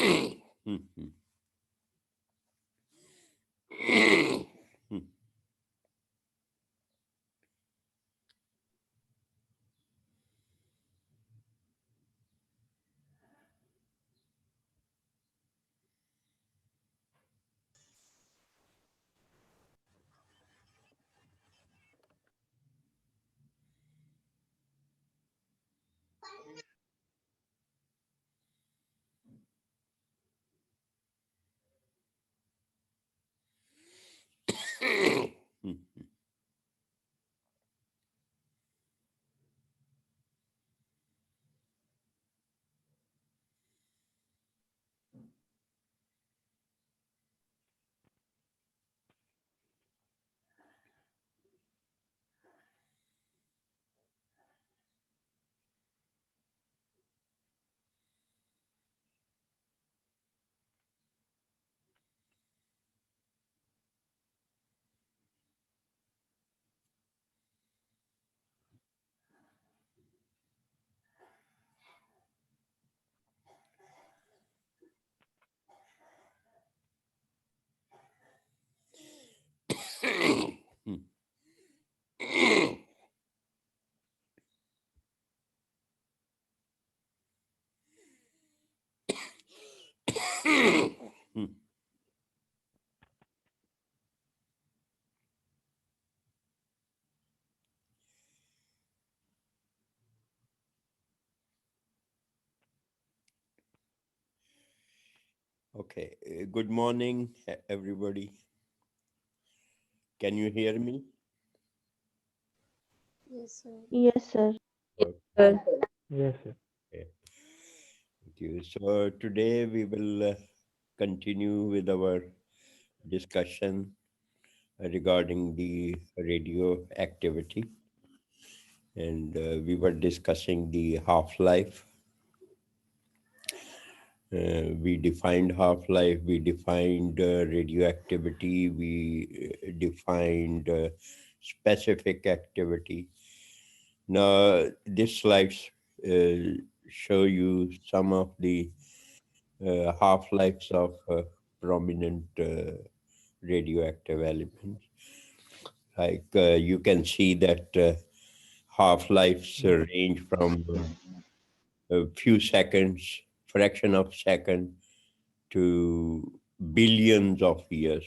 Mhm. Okay. Good morning, everybody. Can you hear me? Yes, sir. Yes, sir. Okay. Yes, sir. Thank you. So today we will continue with our discussion regarding the radioactivity, and we were discussing the half-life. We defined half-life, we defined radioactivity, we defined specific activity. Now, these slides show you some of the half-lives of prominent radioactive elements. Like you can see that half-lives range from a few seconds, fraction of second, to billions of years.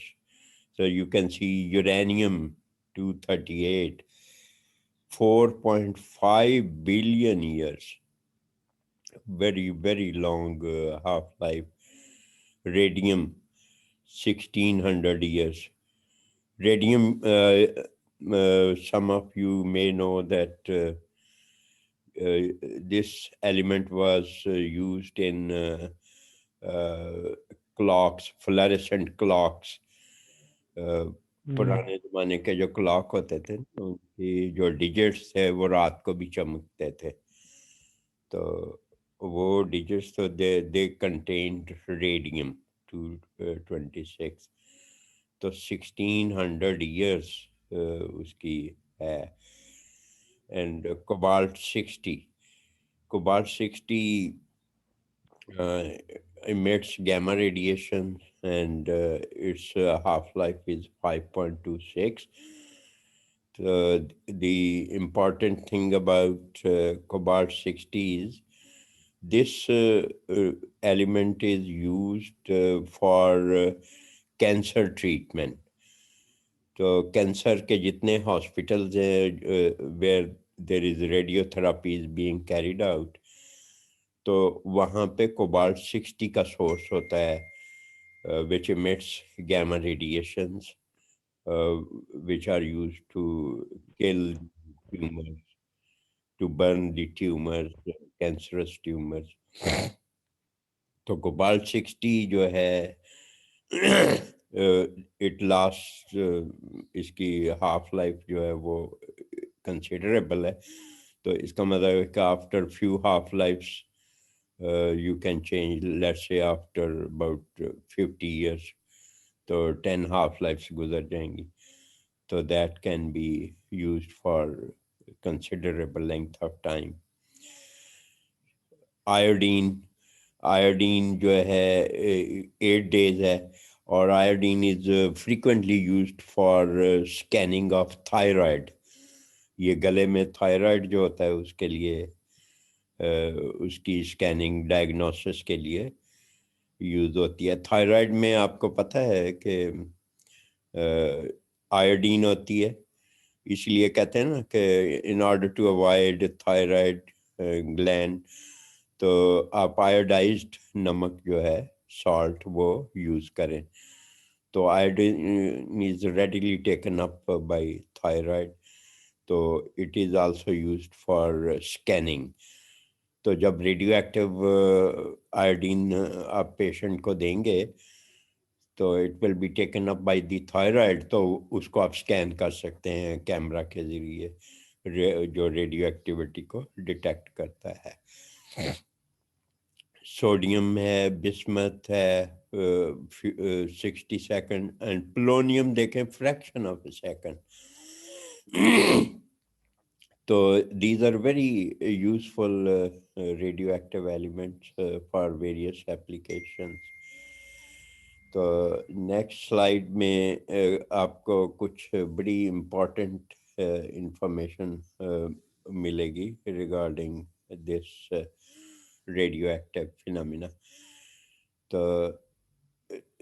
So you can see uranium 238, 4.5 billion years, very, very long half-life. Radium, 1600 years. Radium, some of you may know that this element was used in clocks, fluorescent clocks. पुराने जमाने के जो clock होते थे ना, उनकी जो digits थे वो रात को भी चमकते थे. तो वो डिजिट्स तो दे कंटेन्ड रेडियम 226. तो 1600 ईयर्स उसकी है. And cobalt 60 emits gamma radiation, and its half-life is 5.26. The important thing about cobalt 60 is this element is used for cancer treatment. तो कैंसर के जितने हॉस्पिटल्स हैं where there is radiotherapy is being carried out, तो वहाँ पे cobalt 60 का source होता है which emits gamma radiations which are used to kill tumors, to burn the tumors, cancerous tumors. तो कोबाल्ट 60 जो है इट लास्ट इसकी हाफ लाइफ जो है वो कंसिडरेबल है. तो इसका मतलब है कि after few half lifes you can change, let's say after about 50 years, तो 10 half lives गुजर जाएंगी. So that can be used for considerable length of time. Iodine, iodine जो है 8 days है, और iodine is frequently used for scanning of thyroid. ये गले में थायराइड जो होता है उसके लिए उसकी स्कैनिंग डायग्नोसिस के लिए यूज होती है। थायराइड में आपको पता है कि आयोडीन होती है, इसलिए कहते हैं ना कि in order to avoid thyroid gland, तो आप आयोडाइज्ड नमक जो है सॉल्ट वो यूज़ करें। तो iodine is readily taken up by thyroid, तो it is also used for scanning. तो जब रेडियो एक्टिव आयोडीन आप पेशेंट को देंगे तो it will be taken up by the thyroid, तो उसको आप स्कैन कर सकते हैं कैमरा के ज़रिए, जो रेडियो एक्टिविटी को डिटेक्ट करता है। सोडियम है, बिस्मथ है 60 सेकंड, एंड पोलोनियम देखें फ्रैक्शन ऑफ ए सेकंड। तो these are very useful radioactive elements for various applications. तो नेक्स्ट स्लाइड में आपको कुछ बड़ी इम्पोर्टेंट इंफॉर्मेशन मिलेगी रिगार्डिंग दिस radioactive phenomena. तो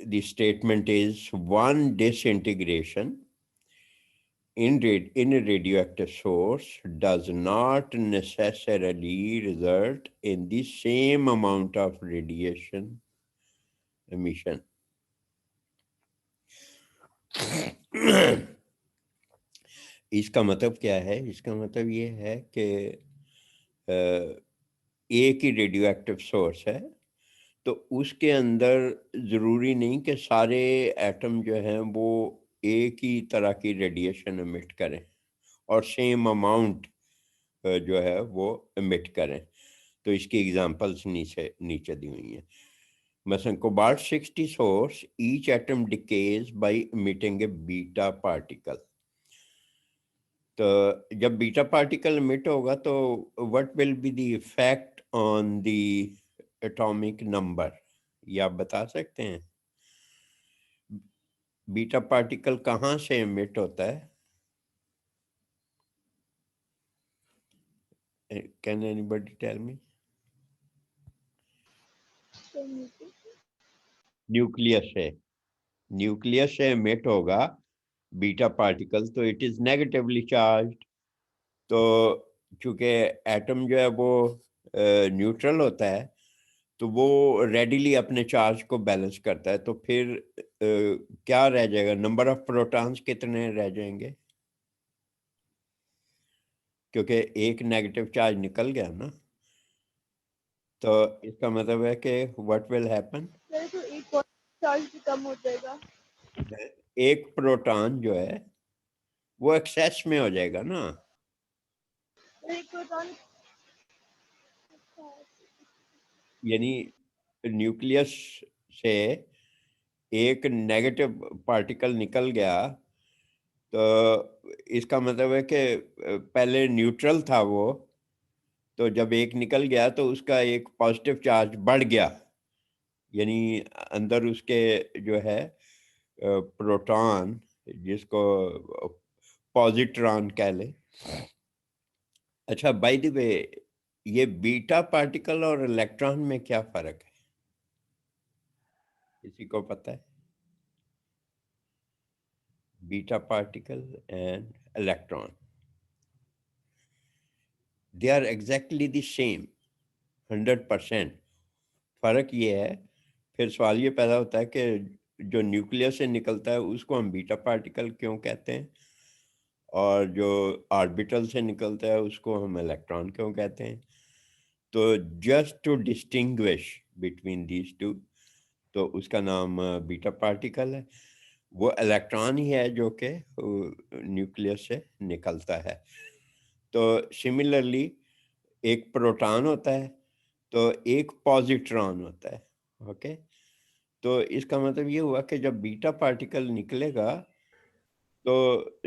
the statement is one disintegration in a radioactive source does not necessarily result in the same amount of radiation emission. इसका मतलब क्या है? इसका मतलब ये है कि एक ही रेडियो एक्टिव सोर्स है, तो उसके अंदर ज़रूरी नहीं कि सारे एटम जो हैं वो एक ही तरह की रेडिएशन एमिट करें और सेम अमाउंट जो है वो एमिट करें। तो इसकी एग्जांपल्स नीचे नीचे दी हुई हैं। मसलन cobalt 60 source, each atom decays by emitting a beta particle. तो जब बीटा पार्टिकल एमिट होगा तो what will be the effect on the atomic number, ये आप बता सकते हैं? बीटा पार्टिकल कहाँ से एमिट होता है? Can anybody tell me? Nucleus से। न्यूक्लियस से एमिट होगा बीटा पार्टिकल, तो इट इज नेगेटिवली चार्ज। तो चूंकि एटम जो है वो न्यूट्रल होता है, तो वो रेडिली अपने चार्ज को बैलेंस करता है। तो फिर क्या रह जाएगा? नंबर ऑफ प्रोटॉन्स कितने रह जाएंगे? क्योंकि एक नेगेटिव चार्ज निकल गया ना, तो इसका मतलब है कि व्हाट विल हैपन? तो एक चार्ज कम हो जाएगा। एक प्रोटॉन जो है वो एक्सेस में हो जाएगा ना। एक प्रोटॉन यानी न्यूक्लियस से एक नेगेटिव पार्टिकल निकल गया, तो इसका मतलब है कि पहले न्यूट्रल था वो, तो जब एक निकल गया तो उसका एक पॉजिटिव चार्ज बढ़ गया, यानी अंदर उसके जो है प्रोटॉन, जिसको पॉजिट्रॉन कह लें। अच्छा, बाय द वे, ये बीटा पार्टिकल और इलेक्ट्रॉन में क्या फर्क है? किसी को पता है? Beta particle and electron, they are exactly the same, 100%। फर्क ये है, फिर सवाल ये पैदा होता है कि जो न्यूक्लियस से निकलता है उसको हम बीटा पार्टिकल क्यों कहते हैं, और जो ऑर्बिटल से निकलता है उसको हम इलेक्ट्रॉन क्यों कहते हैं? तो just to distinguish between these two, तो उसका नाम बीटा पार्टिकल है। वो इलेक्ट्रॉन ही है जो कि न्यूक्लियस से निकलता है। तो सिमिलरली एक प्रोटॉन होता है, तो एक पॉजिट्रॉन होता है। ओके, तो इसका मतलब ये हुआ कि जब बीटा पार्टिकल निकलेगा तो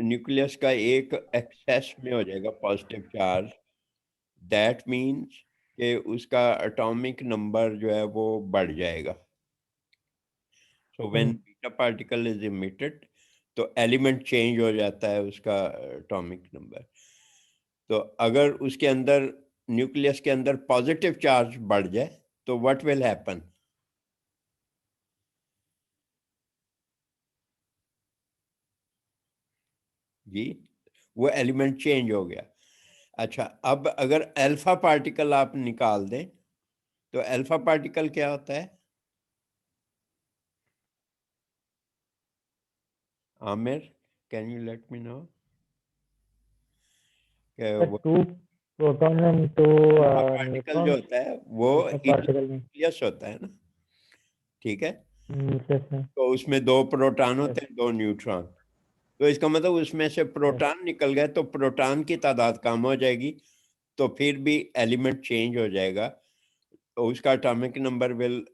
न्यूक्लियस का एक एक्सेस में हो जाएगा पॉजिटिव चार्ज। दैट मीन्स कि उसका एटॉमिक नंबर जो है वो बढ़ जाएगा। So when beta particle is emitted तो एलिमेंट चेंज हो जाता है उसका एटॉमिक नंबर। तो अगर उसके अंदर न्यूक्लियस के अंदर पॉजिटिव चार्ज बढ़ जाए तो व्हाट विल हैपन? जी, वो एलिमेंट चेंज हो गया। अच्छा, अब अगर अल्फा पार्टिकल आप निकाल दें तो अल्फा पार्टिकल क्या होता है? Aamir, can you let me know? Two proton and two alpha particle जो न्यूट्रॉन होता है वो पार्टिकल में। न्यूक्लियस होता है ना, ठीक है? Yes sir. तो उसमें दो प्रोटॉन यस होते हैं, दो न्यूट्रॉन। तो इसका मतलब उसमें से यस प्रोटॉन निकल गए तो प्रोटॉन की तादाद कम हो जाएगी, तो फिर भी एलिमेंट चेंज हो जाएगा, तो उसका atomic number will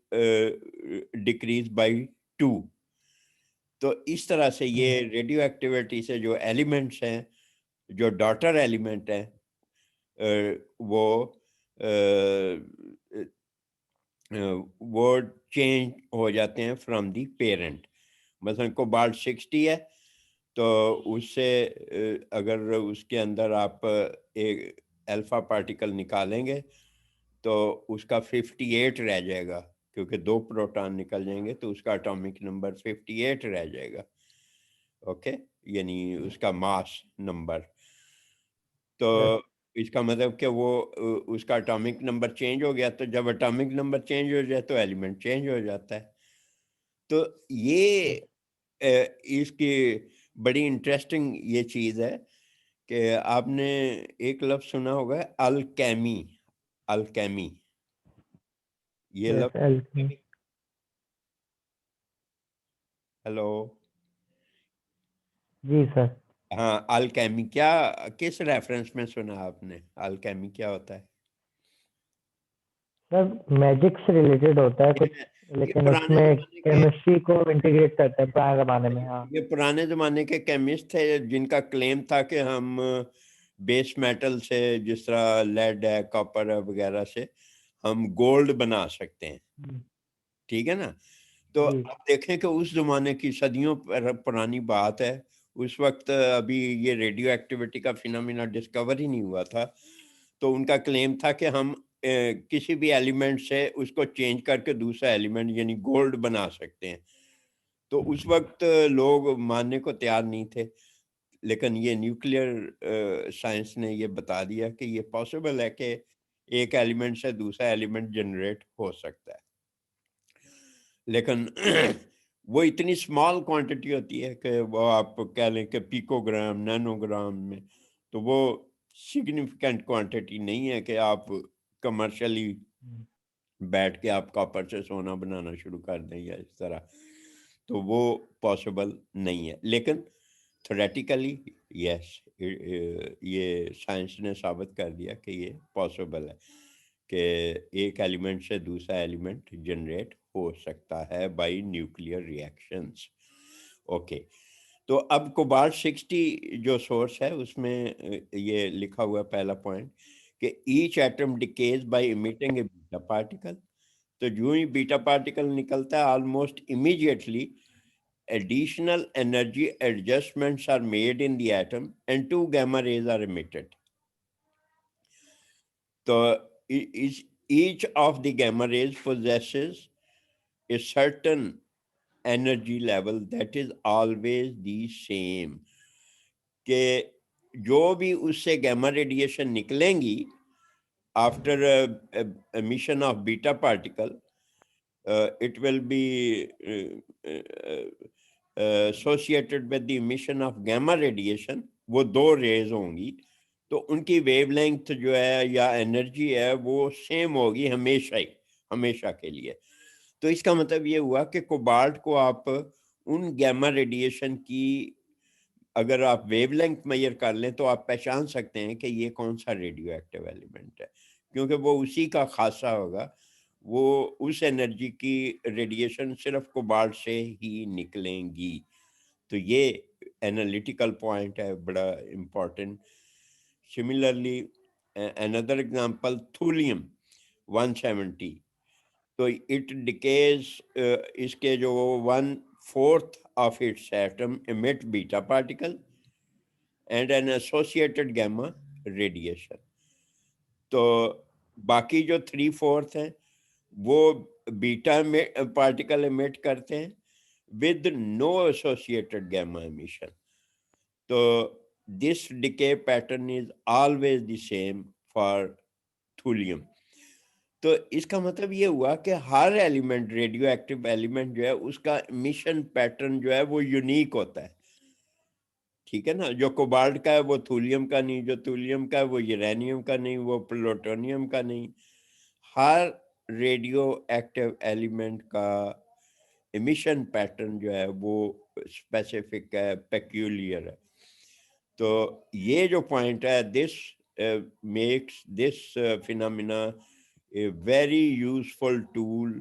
decrease by 2। तो इस तरह से ये रेडियो एक्टिविटी से जो एलिमेंट्स हैं, जो डॉटर एलिमेंट हैं, वो वो चेंज हो जाते हैं फ्रॉम दी पेरेंट। मसलन कोबाल्ट 60 है तो उससे अगर उसके अंदर आप एक अल्फा पार्टिकल निकालेंगे तो उसका 58 रह जाएगा, क्योंकि दो प्रोटॉन निकल जाएंगे तो उसका एटॉमिक नंबर 58 रह जाएगा। ओके, यानी उसका मास नंबर। तो इसका मतलब कि वो उसका एटॉमिक नंबर चेंज हो गया, तो जब एटॉमिक नंबर चेंज हो जाए तो एलिमेंट चेंज हो जाता है। तो ये इसकी बड़ी इंटरेस्टिंग ये चीज़ है कि आपने एक लफ्ज़ सुना होगा, अल्केमी। अल्केमी, ये यस लफ्ज़। एल्केमी। हेलो। जी सर। हाँ, अल्केमी क्या, किस रेफरेंस में सुना आपने? अल्केमी क्या होता है? सर मैजिक से रिलेटेड होता है कुछ, ये लेकिन पुराने उसमें जमाने के केमिस्ट्री को इंटीग्रेट करते हैं पुराने जमाने में। हाँ। ये पुराने जमाने के केमिस्ट थे जिनका क्लेम था कि हम बेस मेटल से, जिस तरह लेड है, कॉपर है वगैरह से, हम गोल्ड बना सकते हैं, ठीक है ना? तो जी अब देखें कि उस जमाने की सदियों पुरानी बात है, उस वक्त अभी ये रेडियो एक्टिविटी का फिनोमिना डिस्कवर ही नहीं हुआ था। तो उनका क्लेम था कि हम किसी भी एलिमेंट से उसको चेंज करके दूसरा एलिमेंट यानी गोल्ड बना सकते हैं। तो उस वक्त लोग मानने को तैयार नहीं थे, लेकिन ये न्यूक्लियर साइंस ने ये बता दिया कि ये पॉसिबल है कि एक एलिमेंट से दूसरा एलिमेंट जनरेट हो सकता है। लेकिन वो इतनी स्मॉल क्वांटिटी होती है कि वो आप कह लें कि पिकोग्राम, नैनोग्राम में, तो वो सिग्निफिकेंट क्वांटिटी नहीं है कि आप कमर्शियली बैठ के आप कॉपर से सोना बनाना शुरू कर दें या इस तरह। तो वो पॉसिबल नहीं है, लेकिन थ्योरेटिकली यस, ये साइंस ने साबित कर दिया कि ये पॉसिबल है कि एक एलिमेंट से दूसरा एलिमेंट जनरेट हो सकता है बाय न्यूक्लियर रिएक्शंस। ओके, तो अब कोबाल्ट 60 जो सोर्स है उसमें ये लिखा हुआ पहला पॉइंट कि each atom decays by emitting a beta particle. तो जो ही बीटा पार्टिकल निकलता है, almost immediately additional energy adjustments are made in the atom and two gamma rays are emitted. So each of the gamma rays possesses a certain energy level that is always the same. कि जो भी उससे gamma radiation निकलेंगी after emission of beta particle, it will be associated with the emission of gamma radiation। वो दो raise होंगी तो उनकी वेवलेंथ जो है या एनर्जी है वो सेम होगी हमेशा ही, हमेशा के लिए। तो इसका मतलब ये हुआ कि कोबाल्ट को आप उन गैमा रेडिएशन की अगर आप वेवलेंथ मेजर कर लें तो आप पहचान सकते हैं कि ये कौन सा रेडियो एक्टिव एलिमेंट है, क्योंकि वो उसी का खासा होगा। वो उस एनर्जी की रेडिएशन सिर्फ कोबाल्ट से ही निकलेंगी। तो ये एनालिटिकल पॉइंट है, बड़ा important. Similarly another example, thulium. 170, तो इट डिकेज, इसके जो 1/4 of its atom emit beta particle and an associated gamma radiation. तो बाकी जो 3/4 हैं वो बीटा में पार्टिकल एमिट करते हैं with no associated gamma emission. तो this decay pattern is always the same for thulium. तो इसका मतलब ये हुआ कि हर एलिमेंट, रेडियो एक्टिव एलिमेंट जो है, उसका एमिशन पैटर्न जो है वो यूनिक होता है। ठीक है ना, जो कोबाल्ट का है वो थूलियम का नहीं, जो थूलियम का है वो यूरेनियम का नहीं, वो प्लूटोनियम का नहीं। हर रेडियो एक्टिव एलिमेंट का एमिशन पैटर्न जो है वो स्पेसिफिक है, पेक्यूलियर है। तो ये जो पॉइंट है, this makes this phenomena a very useful tool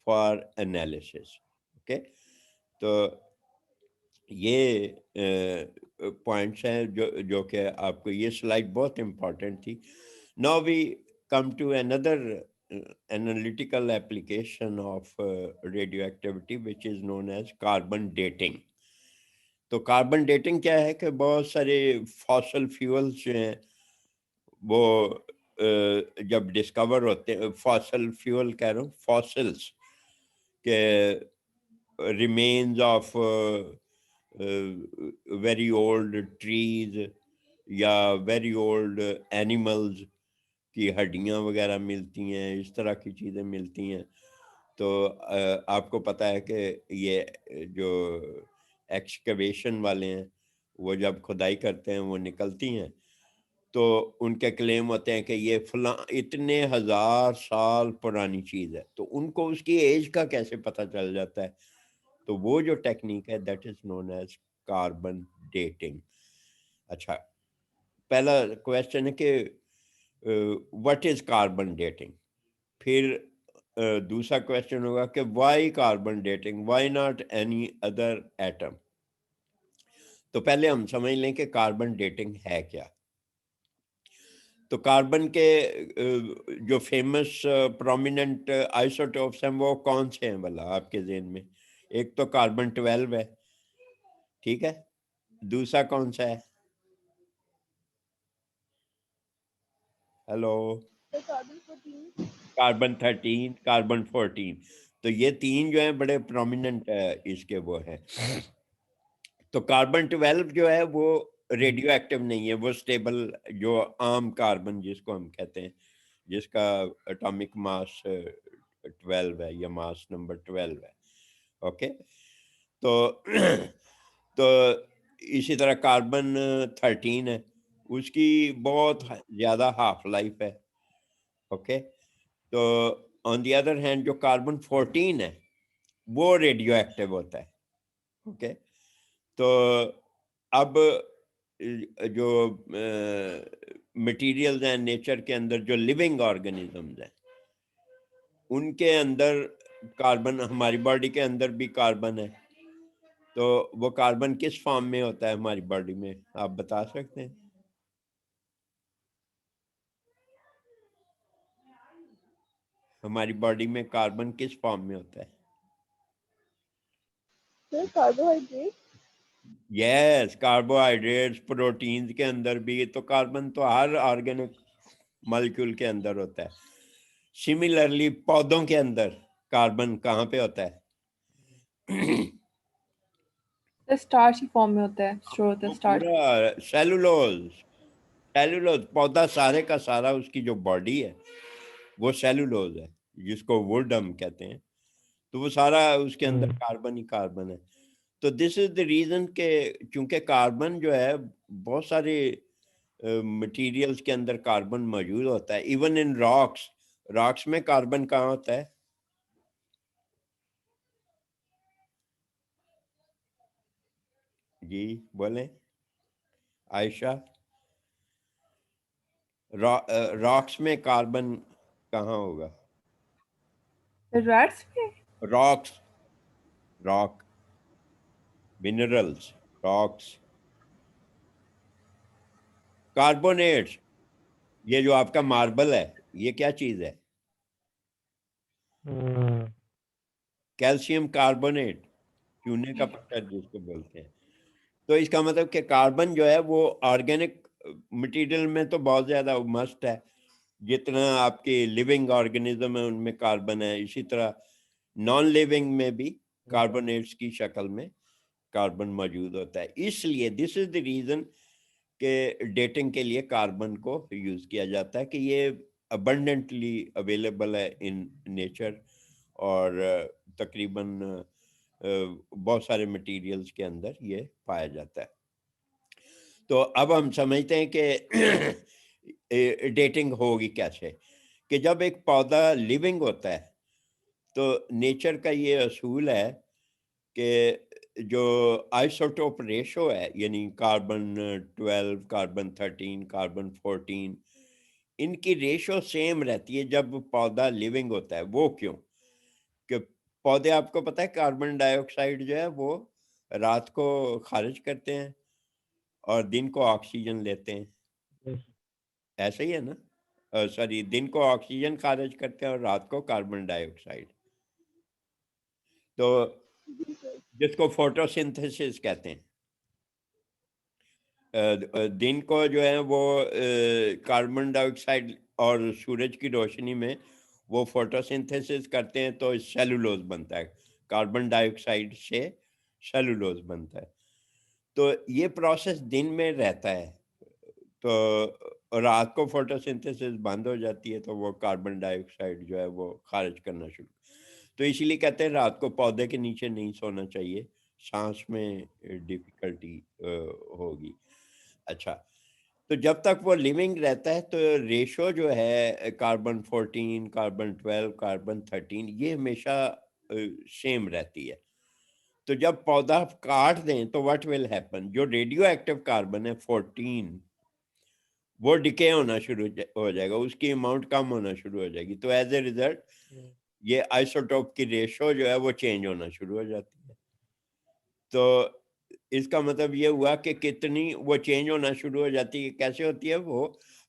for analysis. Okay, तो ये पॉइंट्स हैं जो कि आपको, ये स्लाइड बहुत इम्पोर्टेंट थी। Now we come to another analytical application of radioactivity which is known as carbon dating। तो कार्बन डेटिंग क्या है कि बहुत सारे फॉसल फ्यूल्स जो हैं वो जब डिस्कवर होते हैं, फॉसल फ्यूल कह रहा हूँ, फॉसिल्स के remains of very old trees या वेरी ओल्ड एनिमल्स की हड्डियाँ वगैरह मिलती हैं, इस तरह की चीज़ें मिलती हैं। तो आपको पता है कि ये जो एक्सकवेशन वाले हैं वो जब खुदाई करते हैं वो निकलती हैं, तो उनके क्लेम होते हैं कि ये फला इतने हजार साल पुरानी चीज़ है। तो उनको उसकी एज का कैसे पता चल जाता है? तो वो जो टेक्निक है that is known as carbon dating. अच्छा, पहला क्वेश्चन है कि व्हाट इज कार्बन डेटिंग। फिर दूसरा क्वेश्चन होगा कि why carbon dating, why not any other atom. तो पहले हम समझ लें कि कार्बन डेटिंग है क्या। तो कार्बन के जो फेमस प्रोमिनेंट आइसोटोप्स हैं वो कौन से हैं भला आपके ज़हन में? एक तो कार्बन 12 है, ठीक है। दूसरा कौन सा है? Hello? The carbon 14. Carbon 13, carbon 14। तो ये तीन जो है बड़े प्रोमिनेंट इसके वो है। तो कार्बन 12 जो है वो रेडियो एक्टिव नहीं है, वो स्टेबल, जो आम कार्बन जिसको हम कहते हैं, जिसका एटॉमिक मास 12 है या मास नंबर 12 है। ओके, तो तो इसी तरह कार्बन 13 है, उसकी बहुत ज़्यादा हाफ लाइफ है। ओके, तो ऑन द अदर हैंड जो कार्बन 14 है वो रेडियो एक्टिव होता है। ओके, तो अब जो मटेरियल्स हैं नेचर के अंदर, जो लिविंग ऑर्गेनिजम्स हैं, उनके अंदर कार्बन, हमारी बॉडी के अंदर भी कार्बन है। तो वो कार्बन किस फॉर्म में होता है हमारी बॉडी में, आप बता सकते हैं? हमारी बॉडी में कार्बन किस फॉर्म में होता है? The carbohydrate. Yes, carbohydrates, proteins के अंदर भी। तो कार्बन तो हर ऑर्गेनिक मॉलिक्यूल के अंदर होता है। सिमिलरली पौधों के अंदर कार्बन कहाँ पे होता है? तो स्टार्च की फॉर्म में होता है, स्टोर होता है स्टार्च। पूरा सेलुलोज, सेलुलोज पौधा सारे का सारा, उसकी जो बॉडी है वो सेलुलोज है, जिसको वुड हम कहते हैं। तो वो सारा उसके अंदर कार्बन ही कार्बन है। तो दिस इज द रीजन के चूंकि कार्बन जो है बहुत सारे मटेरियल्स के अंदर कार्बन मौजूद होता है। इवन इन रॉक्स, रॉक्स में कार्बन कहाँ होता है? जी बोलें आयशा। रॉक्स में कार्बन कहाँ होगा? रैट्स में? Rocks, rock, minerals, rocks, carbonates. ये जो आपका मार्बल है ये क्या चीज है? कैल्शियम कार्बोनेट, चूने का पत्थर जिसको बोलते हैं। तो इसका मतलब कि कार्बन जो है वो ऑर्गेनिक मटेरियल में तो बहुत ज्यादा मस्ट है, जितना आपके लिविंग ऑर्गेनिज्म है उनमें कार्बन है, इसी तरह नॉन लिविंग में भी कार्बोनेट्स की शक्ल में कार्बन मौजूद होता है। इसलिए दिस इज द रीजन के डेटिंग के लिए कार्बन को यूज किया जाता है कि ये अबंडेंटली अवेलेबल है इन नेचर, और तकरीबन बहुत सारे मटेरियल्स के अंदर ये पाया जाता है। तो अब हम समझते हैं कि डेटिंग होगी कैसे, कि जब एक पौधा लिविंग होता है तो नेचर का ये असूल है कि जो आइसोटोप रेशो है, यानी कार्बन 12, कार्बन 13, कार्बन 14, इनकी रेशो सेम रहती है जब पौधा लिविंग होता है। वो क्यों? कि पौधे, आपको पता है, कार्बन डाइऑक्साइड जो है वो रात को खारिज करते हैं और दिन को ऑक्सीजन लेते हैं। ऐसा ही है ना? सॉरी, दिन को ऑक्सीजन खारिज करते हैं और रात को कार्बन डाइऑक्साइड। तो जिसको फोटोसिंथेसिस कहते हैं। दिन को जो है वो कार्बन डाइऑक्साइड और सूरज की रोशनी में वो फोटोसिंथेसिस करते हैं तो सेलुलोज बनता है, कार्बन डाइऑक्साइड से सेलुलोज बनता है। तो ये प्रोसेस दिन में रहता है, तो रात को फोटोसिंथेसिस बंद हो जाती है तो वो कार्बन डाइऑक्साइड जो है वो खारिज करना शुरू। तो इसीलिए कहते हैं रात को पौधे के नीचे नहीं सोना चाहिए, सांस में डिफिकल्टी होगी। अच्छा, तो जब तक वो लिविंग रहता है तो रेशो जो है कार्बन 14, कार्बन 12, कार्बन 13, ये हमेशा सेम रहती है। तो जब पौधा काट दें तो व्हाट विल हैपन, जो रेडियो एक्टिव कार्बन है 14, वो डिके होना शुरू हो जाएगा, उसकी अमाउंट कम होना शुरू हो जाएगी। तो एज ए रिजल्ट ये आइसोटोप की रेशो जो है वो चेंज होना शुरू हो जाती है। तो इसका मतलब ये हुआ कि कितनी वो चेंज होना शुरू हो जाती है, कैसे होती है वो,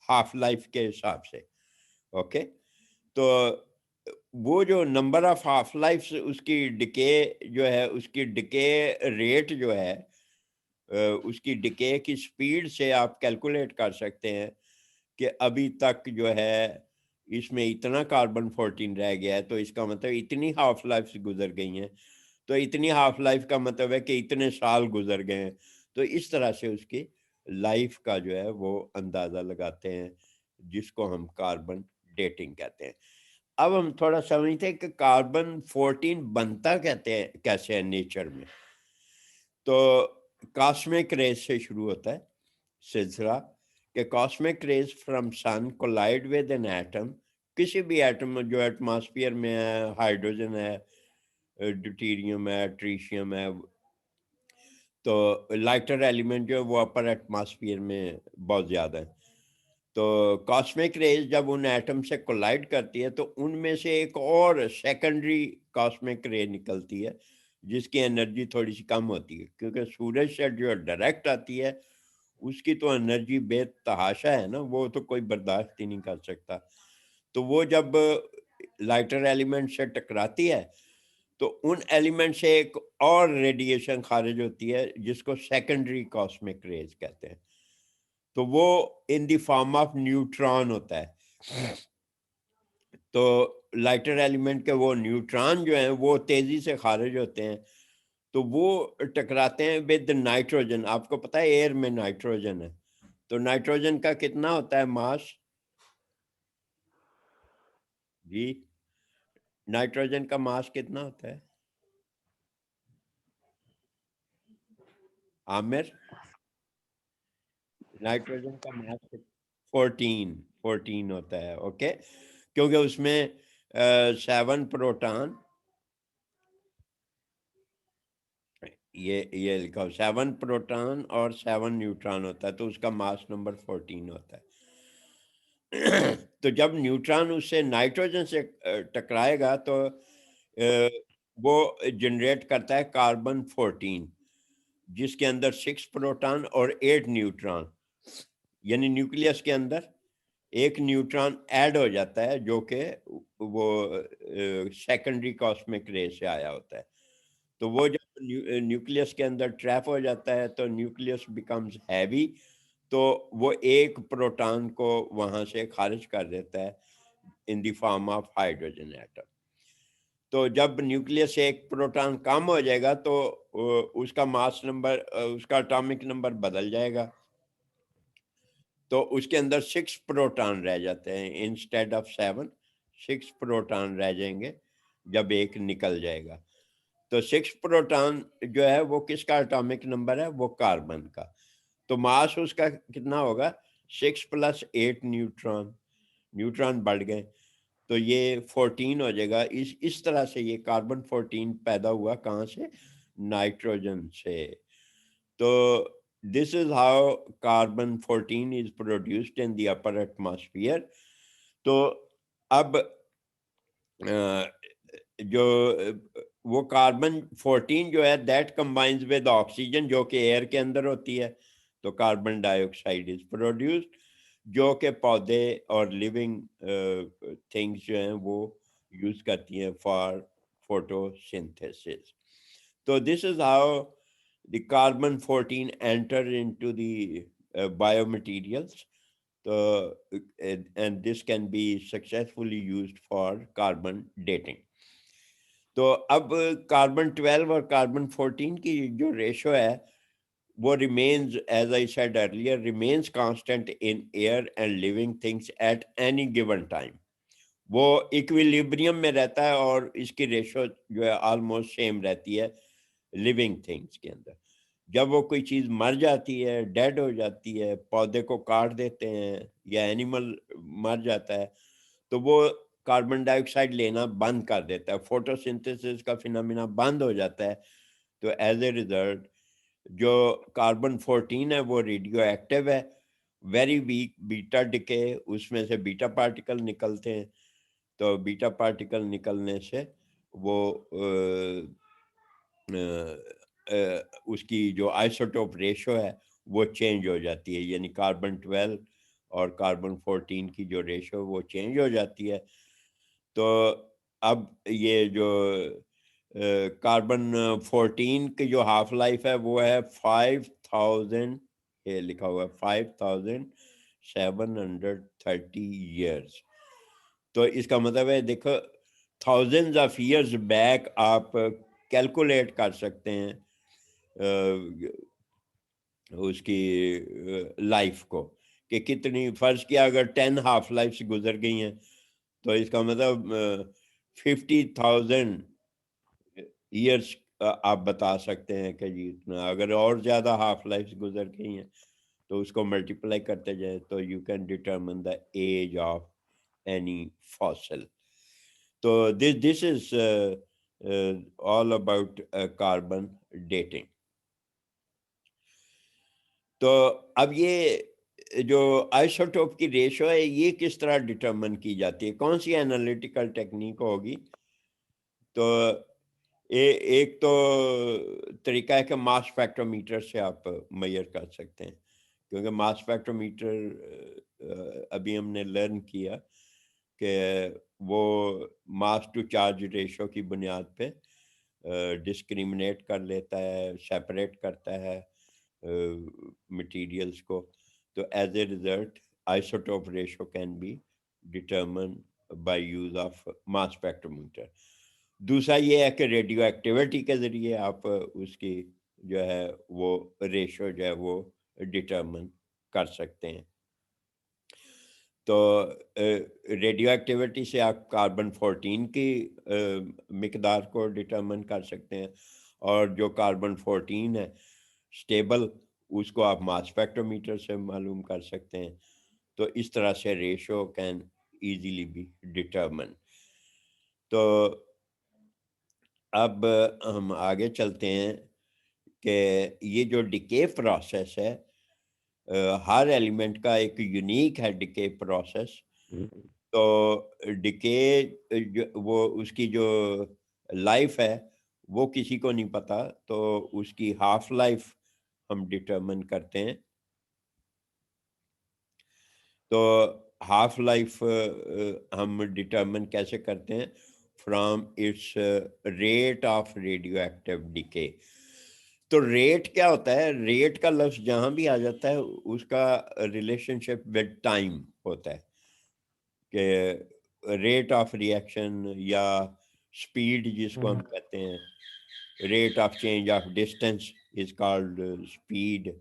हाफ लाइफ के हिसाब से। ओके, तो वो जो नंबर ऑफ हाफ लाइफ, उसकी डिके जो है, उसकी डिके रेट जो है, उसकी डिके की स्पीड से आप कैलकुलेट कर सकते हैं कि अभी तक जो है इसमें इतना कार्बन 14 रह गया है, तो इसका मतलब इतनी हाफ लाइफ गुजर गई हैं। तो इतनी हाफ लाइफ का मतलब है कि इतने साल गुजर गए हैं। तो इस तरह से उसकी लाइफ का जो है वो अंदाज़ा लगाते हैं, जिसको हम कार्बन डेटिंग कहते हैं। अब हम थोड़ा समझते हैं कि कार्बन 14 बनता कहते हैं कैसे है नेचर में। तो कॉस्मिक रेज से शुरू होता है सिलसिला, कि cosmic rays from sun collide with an atom, किसी भी एटम जो एटमॉस्फेयर में है, हाइड्रोजन है, ड्यूटेरियम है, ट्रीशियम है, तो लाइटर एलिमेंट जो है वो अपर एटमॉस्फेयर में बहुत ज़्यादा है। तो कॉस्मिक रेज जब उन एटम से कोलाइड करती है तो उनमें से एक और सेकेंडरी कॉस्मिक रे निकलती है, जिसकी एनर्जी थोड़ी सी कम होती है, क्योंकि सूरज से जो डायरेक्ट आती है उसकी तो एनर्जी बेतहाशा है ना, वो तो कोई बर्दाश्त ही नहीं कर सकता। तो वो जब लाइटर एलिमेंट से टकराती है तो उन एलिमेंट से एक और रेडिएशन खारिज होती है, जिसको सेकेंडरी कॉस्मिक रेज कहते हैं। तो वो in the form of neutron होता है। तो लाइटर एलिमेंट के वो न्यूट्रॉन जो हैं वो तेजी से खारिज होते हैं, तो वो टकराते हैं विद नाइट्रोजन। आपको पता है एयर में नाइट्रोजन है, तो नाइट्रोजन का कितना होता है मास जी? नाइट्रोजन का मास कितना होता है आमिर? नाइट्रोजन का मास 14 होता है। ओके, क्योंकि उसमें 7 प्रोटॉन, ये लिखा हो 7 प्रोटॉन और 7 न्यूट्रॉन होता है, तो उसका मास नंबर 14 होता है। तो जब न्यूट्रॉन उससे नाइट्रोजन से टकराएगा तो वो जनरेट करता है कार्बन 14, जिसके अंदर 6 प्रोटॉन और 8 न्यूट्रॉन, यानी न्यूक्लियस के अंदर एक न्यूट्रॉन ऐड हो जाता है जो कि वो सेकेंडरी कॉस्मिक रे से आया होता है। तो वो जब न्यूक्लियस के अंदर ट्रैप हो जाता है तो न्यूक्लियस बिकम्स हैवी, तो वो एक प्रोटॉन को वहां से खारिज कर देता है in the form of hydrogen atom. तो जब न्यूक्लियस से एक प्रोटॉन कम हो जाएगा तो उसका मास नंबर, उसका एटॉमिक नंबर बदल जाएगा, तो उसके अंदर 6 प्रोटॉन रह जाते हैं इंस्टेड ऑफ 7। 6 प्रोटॉन रह जाएंगे जब एक निकल जाएगा। तो 6 प्रोटॉन जो है वो किसका एटॉमिक नंबर है? वो कार्बन का। तो मास उसका कितना होगा? 6 + 8 न्यूट्रॉन। न्यूट्रॉन बढ़ गए तो ये 14 हो जाएगा। इस तरह से ये कार्बन 14 पैदा हुआ। कहाँ से? नाइट्रोजन से। तो this is how carbon 14 is produced in the upper atmosphere. तो अब जो वो कार्बन 14 जो है दैट कंबाइंस विद ऑक्सीजन जो कि एयर के अंदर होती है, तो कार्बन डाइऑक्साइड इज प्रोड्यूस्ड जो कि पौधे और लिविंग थिंग्स जो हैं वो यूज करती हैं फॉर फोटोसिंथेसिस। तो this is how the carbon 14 enter into the biomaterials. तो and this can be successfully used for carbon dating. तो अब कार्बन 12 और कार्बन 14 की जो रेशो है वो remains, as I said earlier, remains constant in air and living things at any given time. वो equilibrium में रहता है और इसकी रेशो जो है ऑलमोस्ट सेम रहती है लिविंग थिंग्स के अंदर। जब वो कोई चीज़ मर जाती है, डेड हो जाती है, पौधे को काट देते हैं या एनिमल मर जाता है, तो वो कार्बन डाइऑक्साइड लेना बंद कर देता है, फोटोसिंथेसिस का फिनोमिना बंद हो जाता है। तो एज ए रिजल्ट जो कार्बन 14 है वो रेडियो एक्टिव है, वेरी वीक बीटा डिके, उसमें से बीटा पार्टिकल निकलते हैं। तो बीटा पार्टिकल निकलने से वो उसकी जो आइसोटोप रेशो है वो चेंज हो जाती है, यानी कार्बन 12 और कार्बन 14 की जो रेशो वो चेंज हो जाती है। तो अब ये जो कार्बन 14 की जो हाफ लाइफ है वो है 5000, ये लिखा हुआ है 5730 ईयर्स। तो इसका मतलब है देखो थाउजेंड्स ऑफ ईयर्स बैक आप कैलकुलेट कर सकते हैं उसकी लाइफ को कि कितनी, फर्ज किया अगर 10 हाफ लाइफ गुजर गई हैं तो इसका मतलब 50,000 ईयर्स आप बता सकते हैं कि जी इतना। अगर और ज़्यादा हाफ लाइफ गुजर गई हैं तो उसको मल्टीप्लाई करते जाए तो you can determine the age of any fossil. तो this is all about carbon dating. तो अब ये जो आइसोटोप की रेशो है ये किस तरह डिटरमिन की जाती है, कौन सी एनालिटिकल टेक्निक होगी? तो एक तो तरीका है कि मास स्पेक्ट्रोमीटर से आप मेजर कर सकते हैं, क्योंकि मास स्पेक्ट्रोमीटर अभी हमने लर्न किया कि वो मास टू चार्ज रेशो की बुनियाद पे डिस्क्रिमिनेट कर लेता है, सेपरेट करता है मटेरियल्स को। तो as a result isotope ratio can be determine by use of mass spectrometer. दूसरा ये है कि रेडियो एक्टिविटी के ज़रिए आप उसकी जो है वो रेशो जो है वो डिटरमिन कर सकते हैं। तो रेडियो एक्टिविटी से आप कार्बन 14 की मिकदार को डिटरमिन कर सकते हैं, और जो कार्बन 14 है स्टेबल उसको आप मास स्पेक्ट्रोमीटर से मालूम कर सकते हैं। तो इस तरह से ratio can easily B determine. तो अब हम आगे चलते हैं कि ये जो डिके प्रोसेस है, हर एलिमेंट का एक यूनिक है डिके प्रोसेस। तो डिके वो उसकी जो लाइफ है वो किसी को नहीं पता, तो उसकी हाफ लाइफ हम डिटरमिन करते हैं। तो हाफ लाइफ हम डिटरमिन कैसे करते हैं? From its rate of radio active decay. तो रेट क्या होता है? रेट का लफ्ज जहां भी आ जाता है उसका रिलेशनशिप विद टाइम होता है, कि रेट ऑफ रिएक्शन या स्पीड जिसको हम कहते हैं, rate of change of distance is called speed.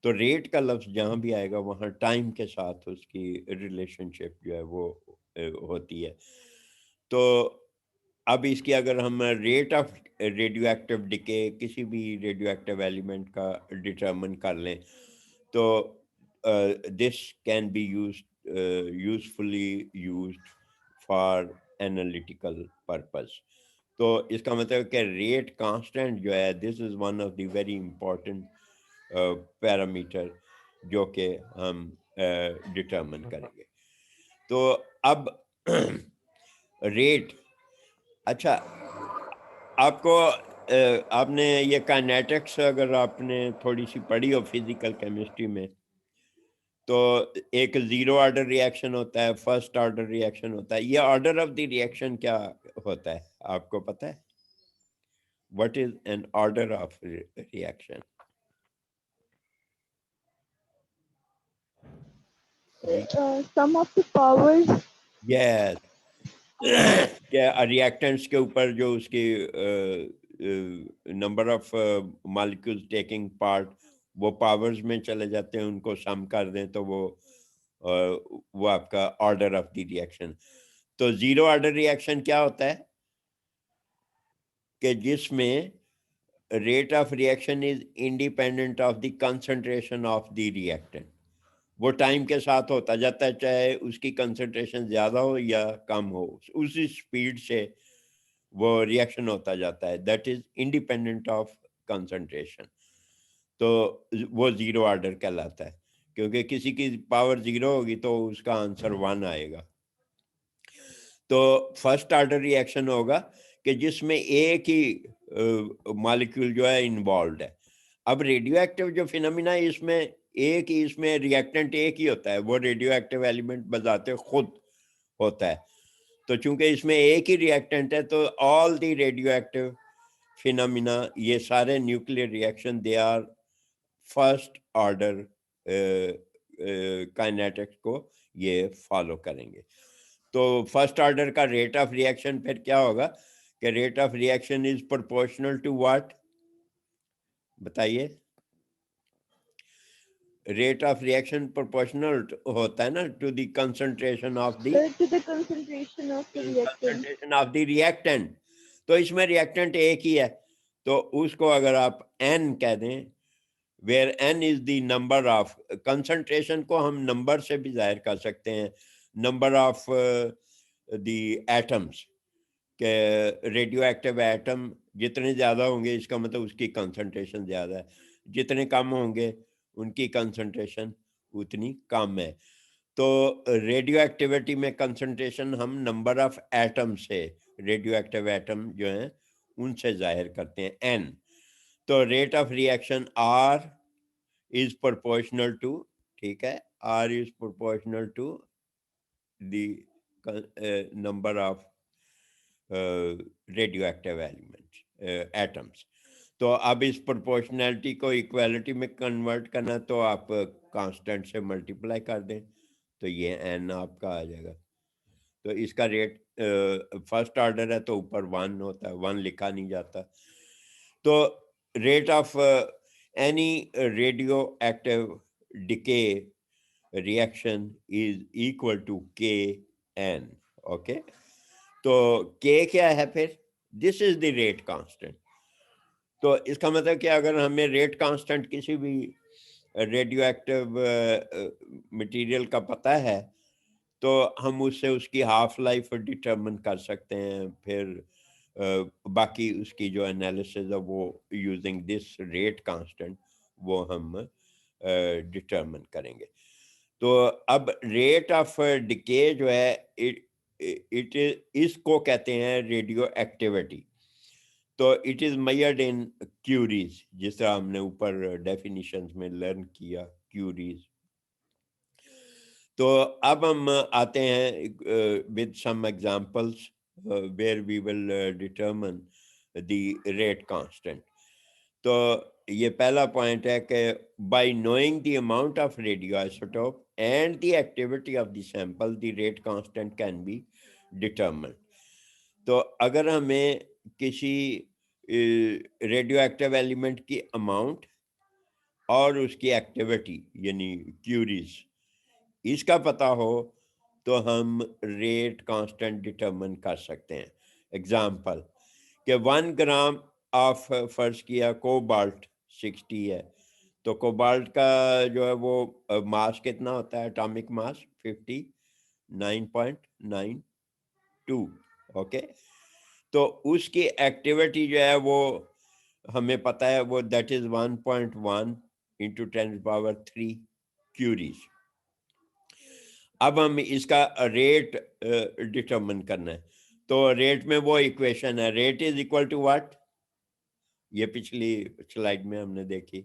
तो रेट का लफ्ज जहां भी आएगा वहां टाइम के साथ उसकी रिलेशनशिप जो है वो होती है। तो अब इसकी अगर हम rate of radio active decay किसी भी रेडियो एक्टिव एलिमेंट का डिटरमिन कर लें, तो this can be usefully used for analytical purpose. तो इसका मतलब कि रेट कांस्टेंट जो है, this is one of the very important parameter जो कि हम डिटरमिन करेंगे। तो अब रेट, अच्छा आपको आपने ये काइनेटिक्स अगर आपने थोड़ी सी पढ़ी हो फिजिकल केमिस्ट्री में, तो एक जीरो ऑर्डर रिएक्शन होता है, फर्स्ट ऑर्डर रिएक्शन होता है। ये ऑर्डर ऑफ द रिएक्शन क्या होता है आपको पता है? What is an order of reaction? Sum of the powers. Yes, क्या रिएक्टेंट्स के ऊपर जो उसकी number of molecules taking part वो पावर्स में चले जाते हैं, उनको सम कर दें तो वो आपका ऑर्डर ऑफ द रिएक्शन। तो जीरो ऑर्डर रिएक्शन क्या होता है? कि जिसमें rate of reaction is independent of the concentration of the reactant. वो टाइम के साथ होता जाता है, चाहे उसकी कंसंट्रेशन ज़्यादा हो या कम हो, उसी स्पीड से वो रिएक्शन होता जाता है। That is independent of concentration. तो वो ज़ीरो ऑर्डर कहलाता है, क्योंकि किसी की पावर ज़ीरो होगी तो उसका आंसर 1 आएगा। तो फर्स्ट ऑर्डर रिएक्शन होगा कि जिसमें एक ही मॉलिक्यूल जो है इन्वॉल्व है। अब रेडियो एक्टिव जो फिनोमिना है, इसमें रिएक्टेंट एक ही होता है, वो रेडियो एक्टिव एलिमेंट बजाते खुद होता है। तो चूंकि इसमें एक ही रिएक्टेंट है, तो all the radio active phenomena, ये सारे nuclear reaction, they are first order kinetics को ये फॉलो करेंगे। तो फर्स्ट ऑर्डर का रेट ऑफ रिएक्शन फिर क्या होगा कि rate of reaction is proportional to what? बताइए। रेट ऑफ रिएक्शन प्रोपोर्शनल होता है ना to the concentration of the To the concentration of the reactant. Concentration of the reactant. तो इसमें रिएक्टेंट एक ही है, तो उसको अगर आप n कह दें, where n is the number of, concentration को हम नंबर से भी जाहिर कर सकते हैं, नंबर ऑफ द एटम्स के। रेडियो एक्टिव एटम जितने ज़्यादा होंगे इसका मतलब उसकी कंसंट्रेशन ज़्यादा है, जितने कम होंगे उनकी कंसंट्रेशन उतनी कम है। तो रेडियो एक्टिविटी में कंसंट्रेशन हम नंबर ऑफ एटम से, रेडियो एक्टिव एटम जो हैं उनसे जाहिर करते हैं, n। तो rate of reaction R is proportional to, ठीक है, R is proportional to the number of radio active elements, atoms. तो अब इस प्रोपोर्शनैलिटी को इक्वालिटी में कन्वर्ट करना, तो आप कांस्टेंट से मल्टीप्लाई कर दें तो ये n आपका आ जाएगा। तो इसका रेट फर्स्ट ऑर्डर है तो ऊपर 1 होता है, 1 लिखा नहीं जाता। तो rate of any radio active decay reaction is equal to Kn। Okay, तो K क्या है फिर? This is the rate constant. तो इसका मतलब कि अगर हमें रेट कांस्टेंट किसी भी रेडियो एक्टिव मटेरियल का पता है, तो हम उससे उसकी हाफ लाइफ डिटरमिन कर सकते हैं। फिर बाकी उसकी जो एनालिसिस है वो यूजिंग दिस रेट कांस्टेंट वो हम डिटरमिन करेंगे। तो अब रेट ऑफ डिके जो है, इट इसको कहते हैं रेडियो एक्टिविटी। तो it is measured in curies, जिस तरह हमने ऊपर डेफिनेशंस में लर्न किया, क्यूरीज। तो अब हम आते हैं with some examples where we will determine the rate constant. तो ये पहला पॉइंट है कि by knowing the amount of radio isotope and the activity of the sample the rate constant can be determined. तो अगर हमें किसी रेडियो एक्टिव एलिमेंट की अमाउंट और उसकी एक्टिविटी यानी क्यूरीज इसका पता हो तो हम रेट कांस्टेंट डिटरमिन कर सकते हैं। एग्जांपल कि 1 ग्राम ऑफ फर्ज किया कोबाल्ट 60 है, तो कोबाल्ट का जो है वो मास कितना होता है, एटॉमिक मास 59.92। ओके, तो उसकी एक्टिविटी जो है वो हमें पता है, वो दैट इज 1.1 इंटू 10⁻³ क्यूरीज। अब हम इसका रेट डिटरमिन करना है, तो रेट में वो इक्वेशन है, rate is equal to what, ये पिछली स्लाइड में हमने देखी।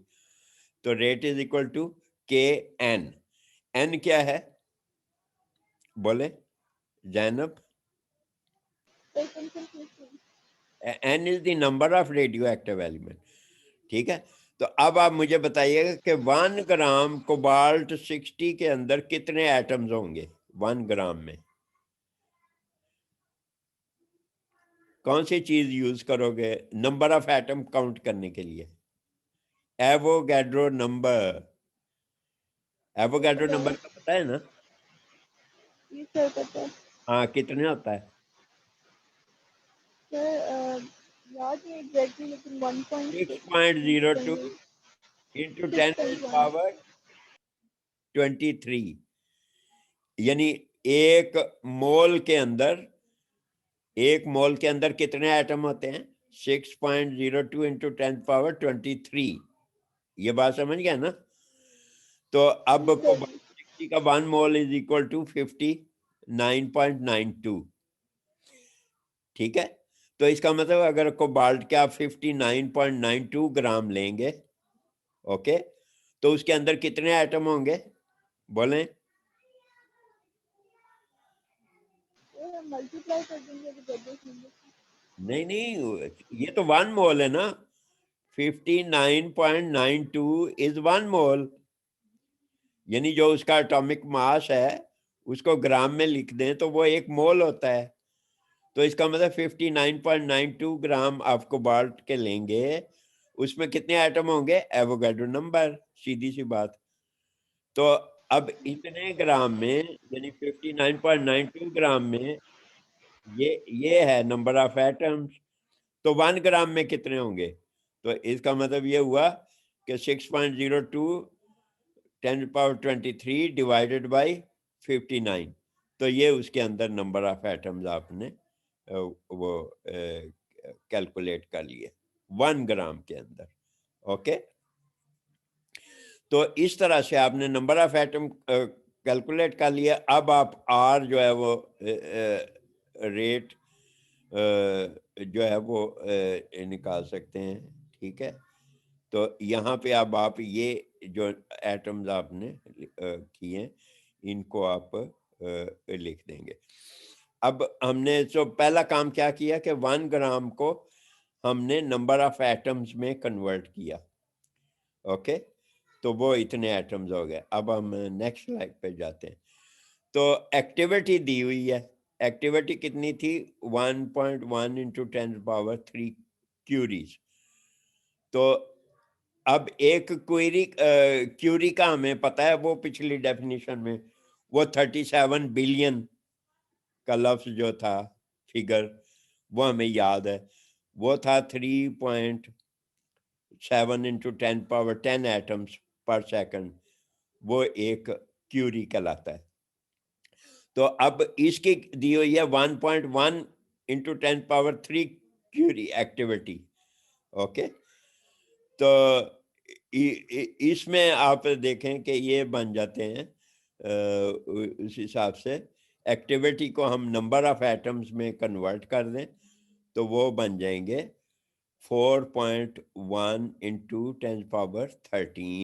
तो rate is equal to K N. N क्या है बोले Zainab? N is the number of radio active element. ठीक है, तो अब आप मुझे बताइएगा कि 1 ग्राम कोबाल्ट 60 के अंदर कितने एटम्स होंगे 1 ग्राम में? कौन सी चीज यूज करोगे नंबर ऑफ एटम काउंट करने के लिए? Avogadro number. एवोगैड्रो नंबर का पता है ना? जी सर पता है हाँ, कितने होता है? सर, याद नहीं एग्जैक्टली लेकिन 1.6 6.02 इंटू 10⁻23, यानी एक मोल के अंदर कितने एटम होते हैं? 6.02 इंटू 10⁻23। ये बात समझ गया ना? तो अब कोबाल्ट 60 का 1 मोल इज इक्वल टू 59.92। ठीक है, तो इसका मतलब अगर कोबाल्ट के आप 59.92 ग्राम लेंगे, ओके, तो उसके अंदर कितने एटम होंगे बोलें? मल्टीप्लाई कर देंगे तो जबरदस्त नंबर। नहीं, ये तो 1 मोल है ना। 59.92 इज 1 मोल, यानी जो उसका एटॉमिक मास है उसको ग्राम में लिख दें तो वो 1 मोल होता है। तो इसका मतलब 59.92 ग्राम आप कोबाल्ट के लेंगे, उसमें कितने एटम होंगे? एवोगैड्रो नंबर, सीधी सी बात। तो अब इतने ग्राम में यानी 59.92 ग्राम में ये है नंबर ऑफ एटम्स। तो 1 ग्राम में कितने होंगे? तो इसका मतलब ये हुआ कि 6.02 10⁻23 डिवाइडेड बाई 59। तो ये उसके अंदर नंबर ऑफ एटम्स आपने वो कैलकुलेट कर लिए 1 ग्राम के अंदर। ओके, तो इस तरह से आपने नंबर ऑफ एटम कैलकुलेट कर लिया। अब आप आर जो है वो रेट जो है वो निकाल सकते हैं। ठीक है, तो यहाँ पे अब आप ये जो एटम्स आपने किए इनको आप लिख देंगे। अब हमने जो पहला काम क्या किया कि 1 ग्राम को हमने नंबर ऑफ एटम्स में कन्वर्ट किया। ओके, तो वो इतने एटम्स हो गए। अब हम नेक्स्ट स्लाइड पे जाते हैं। तो एक्टिविटी दी हुई है, एक्टिविटी कितनी थी? 1.1 इंटू 10⁻³ क्यूरीज। तो अब एक क्यूरी का हमें पता है, वो पिछली डेफिनेशन में वो 37 बिलियन का लफ्ज जो था फिगर वो हमें याद है, वो था 3.7 इंटू 10⁻10 एटम्स पर सेकंड, वो एक क्यूरी कहलाता है। तो अब इसकी दी हुई है 1.1 इंटू 10⁻³ क्यूरी एक्टिविटी। ओके, तो इसमें आप देखें कि ये बन जाते हैं उस हिसाब से एक्टिविटी को हम नंबर ऑफ एटम्स में कन्वर्ट कर दें तो वो बन जाएंगे 4.1 इंटू 10⁻13